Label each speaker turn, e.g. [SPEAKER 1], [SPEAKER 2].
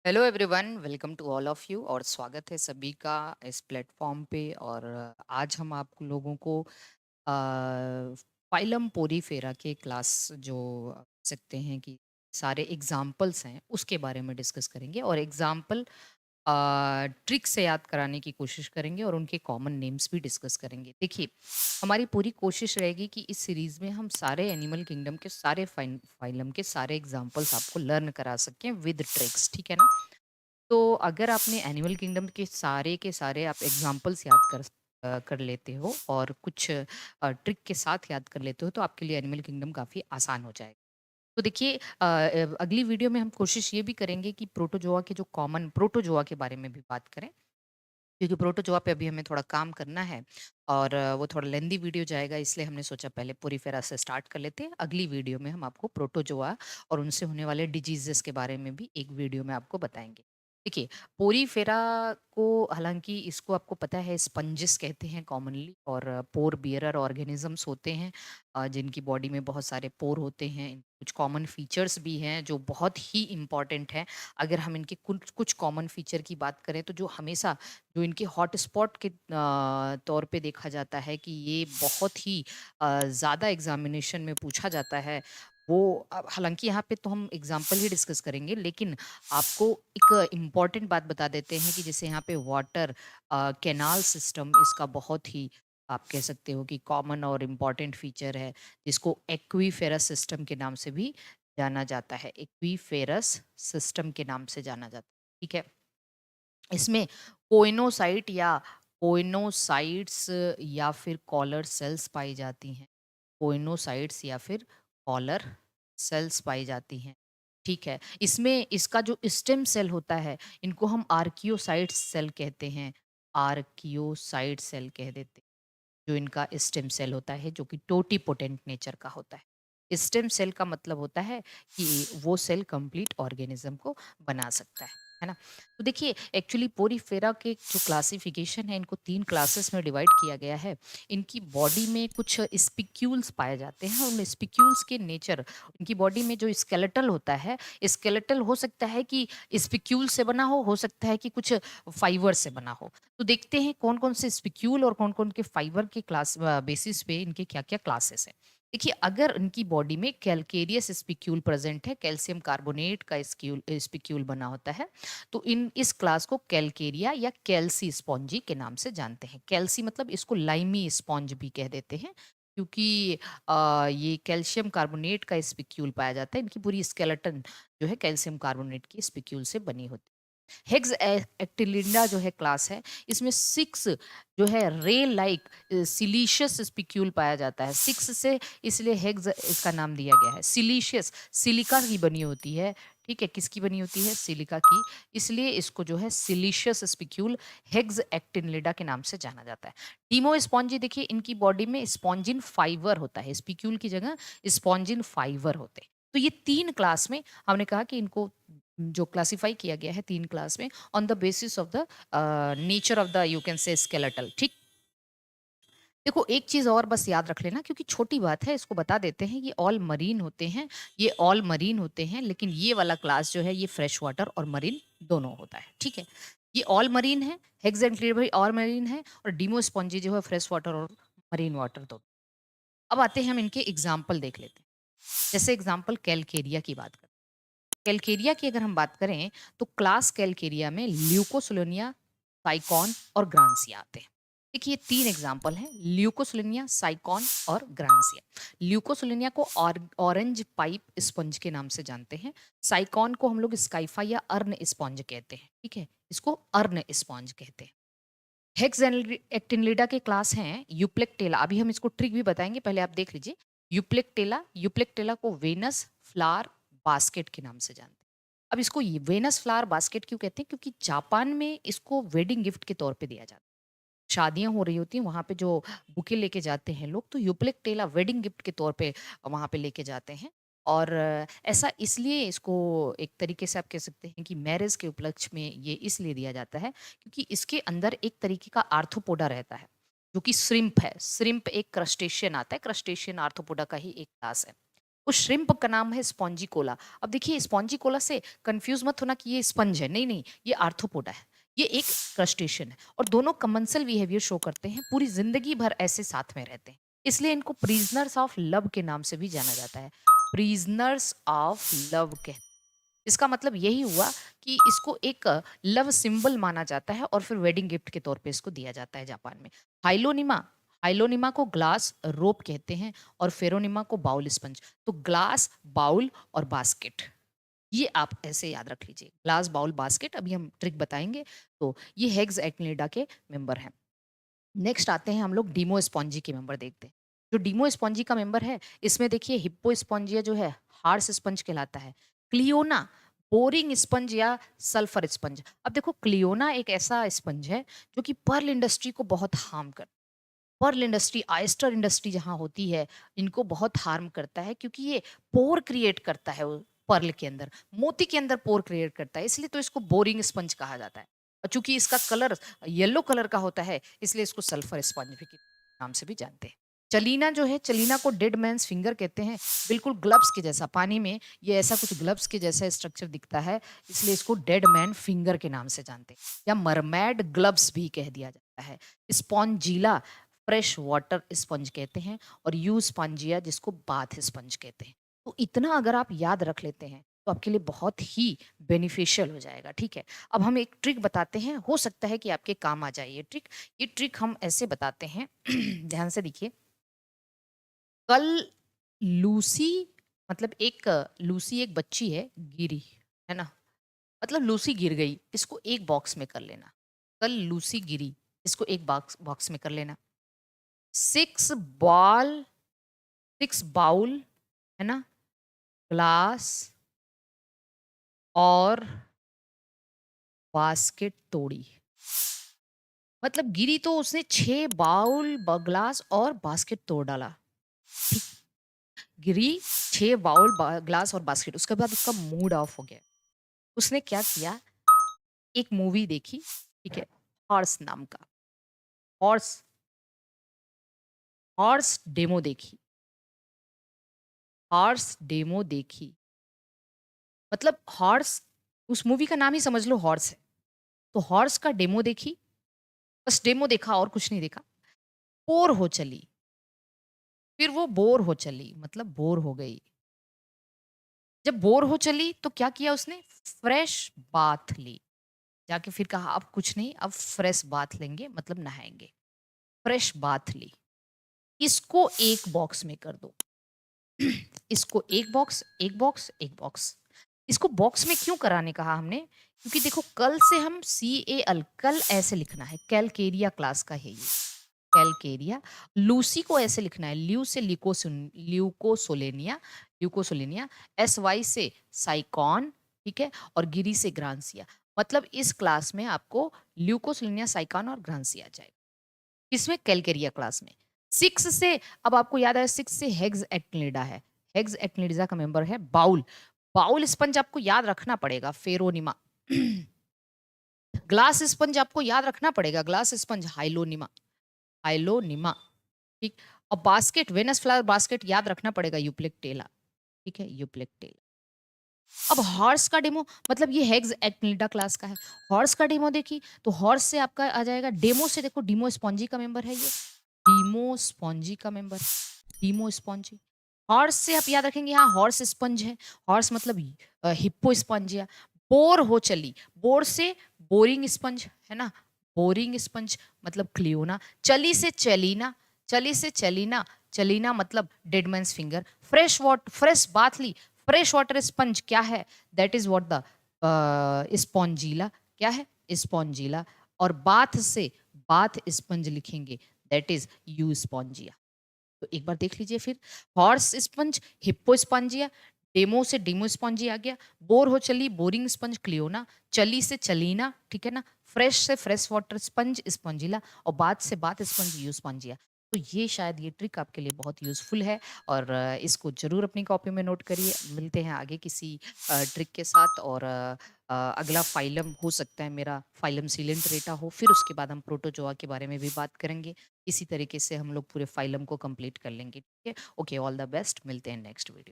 [SPEAKER 1] Hello everyone, welcome to all of you और स्वागत है सभी का इस प्लेटफॉर्म पे। और आज हम आप लोगों को फाइलम पोरीफेरा के क्लास जो आप सकते हैं कि सारे एग्जाम्पल्स हैं उसके बारे में डिस्कस करेंगे और एग्जाम्पल ट्रिक से याद कराने की कोशिश करेंगे और उनके कॉमन नेम्स भी डिस्कस करेंगे। देखिए, हमारी पूरी कोशिश रहेगी कि इस सीरीज में हम सारे एनिमल किंगडम के सारे फाइलम के सारे एग्जाम्पल्स आपको लर्न करा सकें विद ट्रिक्स, ठीक है ना। तो अगर आपने एनिमल किंगडम के सारे आप एग्जाम्पल्स याद कर लेते हो और कुछ ट्रिक के साथ याद कर लेते हो तो आपके लिए एनिमल किंगडम काफ़ी आसान हो जाएगा। तो देखिए, अगली वीडियो में हम कोशिश ये भी करेंगे कि प्रोटोजोआ के जो कॉमन प्रोटोजोआ के बारे में भी बात करें, क्योंकि प्रोटोजोआ पे अभी हमें थोड़ा काम करना है और वो थोड़ा लेंदी वीडियो जाएगा, इसलिए हमने सोचा पहले पोरीफेरा से स्टार्ट कर लेते हैं। अगली वीडियो में हम आपको प्रोटोजोआ और उनसे होने वाले डिजीजेस के बारे में भी एक वीडियो में आपको बताएंगे। देखिए, पोरीफेरा को, हालांकि इसको आपको पता है स्पंजिस कहते हैं कॉमनली, और पोर बियरर ऑर्गेनिजम्स होते हैं जिनकी बॉडी में बहुत सारे पोर होते हैं। कुछ कॉमन फीचर्स भी हैं जो बहुत ही इम्पॉर्टेंट हैं। अगर हम इनके कुछ कुछ कॉमन फीचर की बात करें तो जो हमेशा जो इनके हॉटस्पॉट के तौर पे देखा जाता है कि ये बहुत ही ज़्यादा एग्जामिनेशन में पूछा जाता है, वो हालांकि यहाँ पे तो हम एग्जाम्पल ही डिस्कस करेंगे, लेकिन आपको एक इम्पॉर्टेंट बात बता देते हैं कि जैसे यहाँ पे वाटर कैनाल सिस्टम इसका बहुत ही, आप कह सकते हो कि कॉमन और इम्पॉर्टेंट फीचर है, जिसको एक्वीफेरस सिस्टम के नाम से भी जाना जाता है। एक्वीफेरस सिस्टम के नाम से जाना जाता है, ठीक है। इसमें कोइनोसाइट या कोइनोसाइट्स या फिर कॉलर सेल्स पाई जाती हैं। कोइनोसाइट्स या फिर कॉलर सेल्स पाई जाती हैं, ठीक है। इसमें इसका जो स्टेम सेल होता है, इनको हम आर्कियोसाइट सेल कहते हैं। आर्कियोसाइट सेल कह देते हैं जो इनका स्टेम सेल होता है, जो कि टोटीपोटेंट नेचर का होता है। स्टेम सेल का मतलब होता है कि वो सेल कंप्लीट ऑर्गेनिज्म को बना सकता है ना। तो देखिए, एक्चुअली पोरीफेरा के जो क्लासिफिकेशन है, इनको 3 क्लासेस में डिवाइड किया गया है। इनकी बॉडी में कुछ स्पिक्यूल्स पाए जाते हैं। उन स्पिक्यूल्स के नेचर, इनकी बॉडी में जो स्केलेटल होता है, स्केलेटल हो सकता है कि स्पिक्यूल से बना हो सकता है कि कुछ फाइबर से बना हो। तो देखते हैं कौन-कौन से स्पिक्यूल और कौन-कौन के फाइबर के बेसिस पे इनके क्या-क्या क्लासेस हैं। देखिए, अगर इनकी बॉडी में कैल्केरियस स्पिक्यूल प्रेज़ेंट है, कैल्शियम कार्बोनेट का स्पिक्यूल बना होता है, तो इस क्लास को कैल्केरिया या कैल्सी स्पॉन्जी के नाम से जानते हैं। कैल्सी मतलब इसको लाइमी स्पॉन्ज भी कह देते हैं, क्योंकि ये कैल्शियम कार्बोनेट का स्पिक्यूल पाया जाता है। इनकी पूरी स्केलेटन जो है कैल्शियम कार्बोनेट की स्पिक्यूल से बनी होती है। हेक्स एक्टिलिडा जो है क्लास है, इसमें 6 जो है रे लाइक सिलीशियस स्पिक्यूल पाया जाता है। 6 से इसलिए हेक्स इसका नाम दिया गया है। सिलीशियस सिलिका की बनी होती है, ठीक है। किसकी बनी होती है? सिलिका की। इसलिए इसको जो है सिलीशियस स्पिक्यूल हेक्स एक्टिनिलिडा के नाम से जाना जाता है। टीमोस्पॉन्जी, देखिए इनकी बॉडी में स्पॉन्जिन फाइबर होता है, स्पिक्यूल की जगह स्पॉन्जिन फाइबर होते हैं। तो ये 3 क्लास में हमने कहा कि इनको जो क्लासिफाई किया गया है 3 क्लास में on the basis of the nature of the, you can say, skeletal, ठीक। देखो, एक चीज और बस याद रख लेना, क्योंकि छोटी बात है, इसको बता देते हैं। ये ऑल मरीन होते हैं, ये ऑल मरीन होते हैं, लेकिन ये वाला क्लास जो है ये फ्रेश वाटर और मरीन दोनों होता है, ठीक है। ये ऑल मरीन है, हेक्सेंट्रियर ऑल मरीन है, और डीमोस्पॉन्जी जो है फ्रेश वाटर और मरीन वाटर दोनों। अब आते हैं हम इनके एग्जाम्पल देख लेते हैं। जैसे एग्जाम्पल कैलकेरिया की बात करें। कैलकेरिया की अगर हम बात करें तो क्लास कैलकेरिया में ल्यूकोसोलोनिया, साइकॉन और ग्रांसिया आते हैं। देखिए, 3 एग्जाम्पल हैं, ल्यूकोसोलोनिया, साइकॉन और ग्रांसिया। ल्यूकोसोलोनिया को ऑरेंज पाइप स्पंज के नाम से जानते हैं। साइकॉन को हम लोग स्काइफा या अर्न स्पंज कहते हैं, ठीक है। इसको अर्न स्पंज कहते हैं। हेक्स एक्टिनलिडा के क्लास हैं यूप्लेक्टेला। अभी हम इसको ट्रिक भी बताएंगे, पहले आप देख लीजिए। यूप्लेक्टेला, यूप्लेक्टेला को वेनस फ्लावर बास्केट के नाम से जानते हैं। अब इसको वेनस फ्लावर बास्केट क्यों कहते हैं? क्योंकि जापान में इसको वेडिंग गिफ्ट के तौर पे दिया जाता है। शादियां हो रही होती हैं, वहां पे जो बुके लेके जाते हैं लोग, तो यूप्लेक्टेला वेडिंग गिफ्ट के तौर पे वहां पे लेके जाते हैं। और ऐसा इसलिए इसको एक तरीके से आप कह सकते हैं कि मैरिज के उपलक्ष्य में ये इसलिए दिया जाता है, क्योंकि इसके अंदर एक तरीके का आर्थ्रोपोडा रहता है, जो कि श्रिम्प है। श्रिम्प एक क्रस्टेशियन आता है, क्रस्टेशियन आर्थ्रोपोडा का ही एक क्लास है। उस श्रिम्प का नाम है स्पॉन्जिकोला। अब देखिए स्पॉन्जिकोला से कंफ्यूज मत होना कि ये स्पंज है, नहीं नहीं, ये आर्थ्रोपोडा है, ये एक क्रस्टेशियन है और दोनों कमेंसल बिहेवियर शो करते हैं, पूरी जिंदगी भर ऐसे साथ में रहते हैं, इसलिए इनको प्रिजनर्स ऑफ लव के नाम से भी जाना जाता है। प्रिजनर्स ऑफ लव के, इसका मतलब यही हुआ कि इसको एक लव सिंबल माना जाता है और फिर वेडिंग गिफ्ट के तौर पे इसको दिया जाता है जापान में। हाइलोनिमा, हाइलोनिमा को ग्लास रोप कहते हैं और फेरोनिमा को बाउल स्पंज। तो ग्लास, बाउल और बास्केट, ये आप ऐसे याद रख लीजिए, ग्लास, बाउल, बास्केट। अभी हम ट्रिक बताएंगे। तो ये हेग्स एक्टिनिडा के मेंबर हैं। नेक्स्ट आते हैं हम लोग डीमो स्पॉन्जी के मेंबर देखते हैं। जो डीमो स्पॉन्जी का मेंबर है, इसमें देखिए हिप्पो स्पॉन्जिया जो है हार्स स्पंज कहलाता है। क्लियोना बोरिंग स्पंज या सल्फर स्पंज। अब देखो क्लियोना एक ऐसा स्पंज है जो कि पर्ल इंडस्ट्री को बहुत हार्म कर, पर्ल इंडस्ट्री, आयस्टर इंडस्ट्री जहाँ होती है, इनको बहुत हार्म करता है क्योंकि ये पोर क्रिएट करता है पर्ल के अंदर, मोती के अंदर पोर क्रिएट करता है, इसलिए तो इसको बोरिंग स्पंज कहा जाता है। और चूंकि इसका कलर येलो कलर का होता है, इसलिए इसको सल्फर स्पंज भी के नाम से भी जानते हैं। चलीना जो है, चलीना को डेड मैंस फिंगर कहते हैं, बिल्कुल ग्लव्स के जैसा, पानी में ये ऐसा कुछ ग्लव्स के जैसा स्ट्रक्चर दिखता है, इसलिए इसको डेड मैन फिंगर के नाम से जानते हैं, या मरमैड ग्लव्स भी कह दिया जाता है। स्पॉन्जीला फ्रेश वाटर स्पंज कहते हैं और यू स्पंजिया जिसको बाथ स्पंज कहते हैं। तो इतना अगर आप याद रख लेते हैं तो आपके लिए बहुत ही बेनिफिशियल हो जाएगा। ठीक है, अब हम एक ट्रिक बताते हैं, हो सकता है कि आपके काम आ जाए ये ट्रिक। ये ट्रिक हम ऐसे बताते हैं ध्यान से देखिए। कल लूसी, मतलब एक लूसी एक बच्ची है, गिरी, है ना, मतलब लूसी गिर गई, इसको एक बॉक्स में कर लेना। कल लूसी गिरी, इसको एक बॉक्स बॉक्स में कर लेना। 6 बॉल, 6 बाउल, है ना, ग्लास और बास्केट तोड़ी। मतलब गिरी तो उसने 6 बाउल, ग्लास और बास्केट तोड़ डाला। ठीक, गिरी, 6 बाउल, ग्लास और बास्केट, उसके बाद उसका मूड ऑफ हो गया। उसने क्या किया, एक मूवी देखी, ठीक है, हॉर्स नाम का, हॉर्स, हॉर्स डेमो देखी, हॉर्स डेमो देखी, मतलब हॉर्स, उस मूवी का नाम ही समझ लो हॉर्स है। तो हॉर्स का डेमो देखी, बस डेमो देखा और कुछ नहीं देखा, बोर हो चली। फिर वो बोर हो चली, मतलब बोर हो गई। जब बोर हो चली तो क्या किया उसने, फ्रेश बाथ ली। जाके फिर कहा अब कुछ नहीं, अब फ्रेश बाथ लेंगे, मतलब नहाएंगे। फ्रेश बाथ ली, इसको एक बॉक्स में कर दो। इसको एक बॉक्स, एक बॉक्स, एक बॉक्स। इसको बॉक्स में क्यों कराने कहा हमने, क्योंकि देखो कल से हम CAL, कल ऐसे लिखना है, कैलकेरिया क्लास का है ये, कैलकेरिया। लूसी को ऐसे लिखना है, ल्यू से ल्यूकोसोलेनिया, ल्यूकोसोलेनिया, SY से साइकॉन, ठीक है, और गिरी से ग्रांसिया। मतलब इस क्लास में आपको ल्यूकोसोलेनिया, साइकॉन और ग्रांसिया आ जाएगा। किसमें, कैलकेरिया क्लास में। 6 से, अब आपको याद आया, 6 से हेग्स एक्टिनिडा है, हेग्स एक्टिनिडा का मेंबर है बाउल। बाउल स्पंज आपको याद रखना पड़ेगा, फेरोनिमा। ग्लास स्पंज आपको याद रखना पड़ेगा, ग्लास स्पंज हाइलोनिमा, हाइलोनिमा, ठीक। और बास्केट, वेनस फ्लावर बास्केट याद रखना पड़ेगा, यूप्लेक्टेला, ठीक है, यूप्लेक्टेला। अब हॉर्स का डेमो, मतलब ये हेग्स एक्टिनिडा क्लास का है। हॉर्स का डेमो देखी तो हॉर्स से आपका आ जाएगा, डेमो से देखो, डीमो स्पॉन्जी का मेंबर है ये, डीमो स्पॉन्जी का मेंबर, डीमो स्पॉन्जी। हॉर्स से आप याद रखेंगे, हाँ हॉर्स स्पंज है, हॉर्स मतलब हिप्पो स्पंजिया। बोर हो चली, बोर से बोरिंग स्पंज, है ना, बोरिंग स्पंज मतलब क्लियोना। चली से चलीना, चली से चलीना, चलीना मतलब dead man's finger. Fresh water, fresh bath ली, फ्रेश वाटर स्पंज क्या है, that is what the spongilla, क्या है, स्पॉन्जीला। और बाथ से बाथ स्पंज लिखेंगे, दैट इज यू स्पॉन्जिया। तो एक बार देख लीजिए फिर, horse sponge, hippo spongia, demo से डेमो स्पंजी आ गया, बोर हो चली, बोरिंग स्पंज क्लियोना, चली से चलीना, ठीक है ना, फ्रेश से फ्रेश वाटर स्पंज स्पंजिला, और बात से बात स्पंज यू स्पंजिया। तो ये शायद ये ट्रिक आपके लिए बहुत यूजफुल है और इसको जरूर अपनी कॉपी में नोट करिए। मिलते हैं आगे किसी ट्रिक के साथ। और अगला फाइलम हो सकता है मेरा फाइलम सिलेंट्रेटा हो, फिर उसके बाद हम प्रोटोजोआ के बारे में भी बात करेंगे। इसी तरीके से हम लोग पूरे फाइलम को कंप्लीट कर लेंगे, ठीक है। ओके, ऑल द बेस्ट, मिलते हैं नेक्स्ट वीडियो।